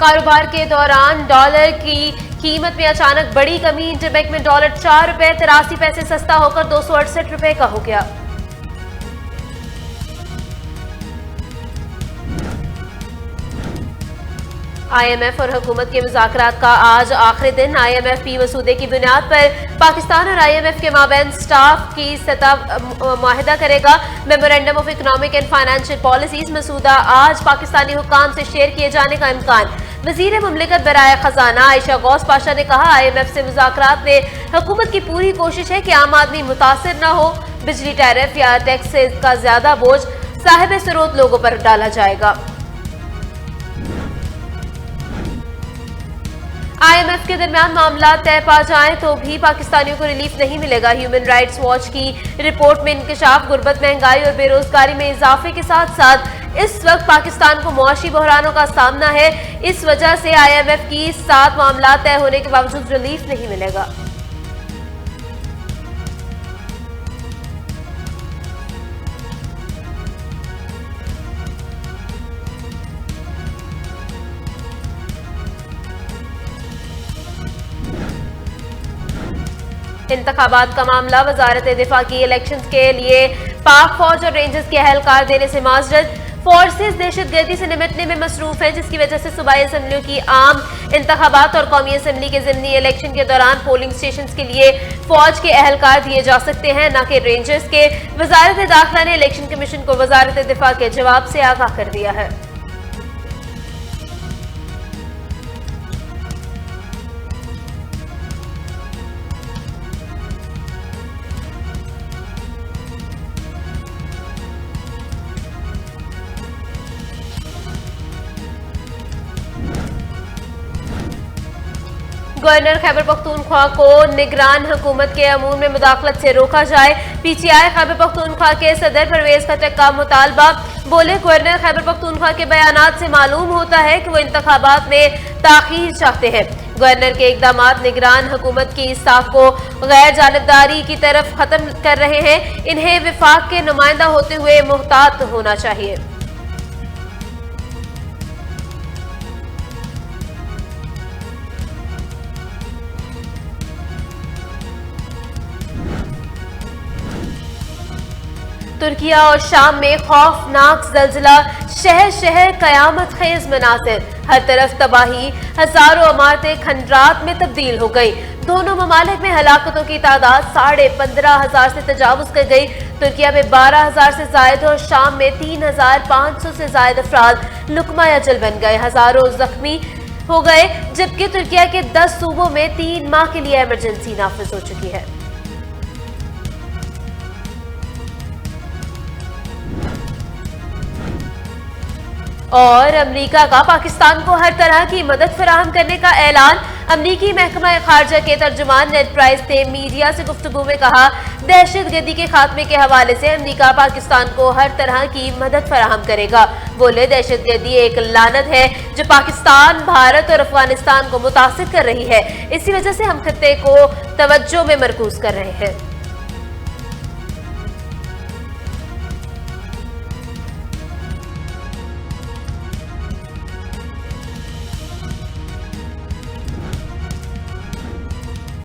कारोबार के दौरान डॉलर की कीमत में अचानक बड़ी कमी। इंटरबैंक में डॉलर 4 रुपए 83 पैसे सस्ता होकर 268 रुपए का हो गया। IMF और हुकूमत के मुज़ाकरात का आज आखिरी दिन। IMF फी मसूदे की बुनियाद पर पाकिस्तान और IMF के माबैन स्टाफ की सतह मुआहिदा करेगा। Memorandum of economic and financial policies मसूदा आज पाकिस्तानी हुकाम से शेयर किए जाने का इम्कान। वजीर मुमलिकत बराए खजाना आयशा गौस पाशा ने कहा, IMF से मुज़ाकरात में हुकूमत की पूरी कोशिश है कि आम आदमी मुतासिर न हो। बिजली टैरिफ या टैक्स का ज्यादा बोझ साहिब सरोत लोगों पर डाला जाएगा। IMF के दरमियान मामला तय पा जाएं तो भी पाकिस्तानियों को रिलीफ नहीं मिलेगा। ह्यूमन राइट्स वॉच की रिपोर्ट में इंकशाफ, गुर्बत, महंगाई और बेरोजगारी में इजाफे के साथ साथ इस वक्त पाकिस्तान को मुआशी बहरानों का सामना है। इस वजह से IMF की 7 मामला तय होने के बावजूद रिलीफ नहीं मिलेगा। इंतखाबात का मामला, वजारत दिफा की इलेक्शंस के लिए पाक फौज और रेंजर्स के अहलकार देने से माजरत। फोर्सेज दहशतगर्दी से निपटने में मसरूफ है, जिसकी वजह से सूबाई असम्बलियों की आम इंतखाबात और कौमी असम्बली के ज़िमनी इलेक्शन के दौरान पोलिंग स्टेशन के लिए फौज के अहलकार दिए जा सकते हैं, न कि रेंजर्स के। वजारत दाखिला ने इलेक्शन कमीशन को वजारत दिफा के जवाब से आगाह कर दिया है। गवर्नर खैबर पख्तूनख्वा को निगरान हुकूमत के अमूर में मुदाखलत से रोका जाए। PTI खैबर पख्तूनख्वा के सदर परवेज खटक का मुतालबा। बोले, गवर्नर खैबर पख्तूनख्वा के बयानात से मालूम होता है कि वो इंतखाबात में ताखीर चाहते हैं। गवर्नर के इकदामात निगरान हुकूमत की साख को गैर जानिबदारी की तरफ खत्म कर रहे हैं। इन्हें विफाक के नुमाइंदा होते हुए मुहतात होना चाहिए। तुर्किया और शाम में खौफनाक जल्जला, शहर शहर कयामत खेज मनासिर, हर तरफ तबाही, हजारों इमारतें खंडरात में तब्दील हो गई। दोनों ममालिक में हलाकतों की तादाद 15,500 से तजावुज कर गई। तुर्किया में 12,000 से जायद और शाम में 3,500 से जायद अफराद लुकमा अजल बन गए, हजारों जख्मी हो गए, जबकि तुर्किया के 10 सूबों में 3 माह के लिए इमरजेंसी नाफिज हो चुकी है। और अमेरिका का पाकिस्तान को हर तरह की मदद फराहम करने का ऐलान। अमरीकी महकमा खारजा के तर्जुमान नेड प्राइस ने मीडिया से गुफ्तगू में कहा, दहशतगर्दी के खात्मे के हवाले से अमरीका पाकिस्तान को हर तरह की मदद फराहम करेगा। बोले, दहशतगर्दी एक लानत है जो पाकिस्तान, भारत और अफगानिस्तान को मुतासिर कर रही है। इसी वजह से हम खत्ते को तवज्जो में मरकूज कर रहे हैं।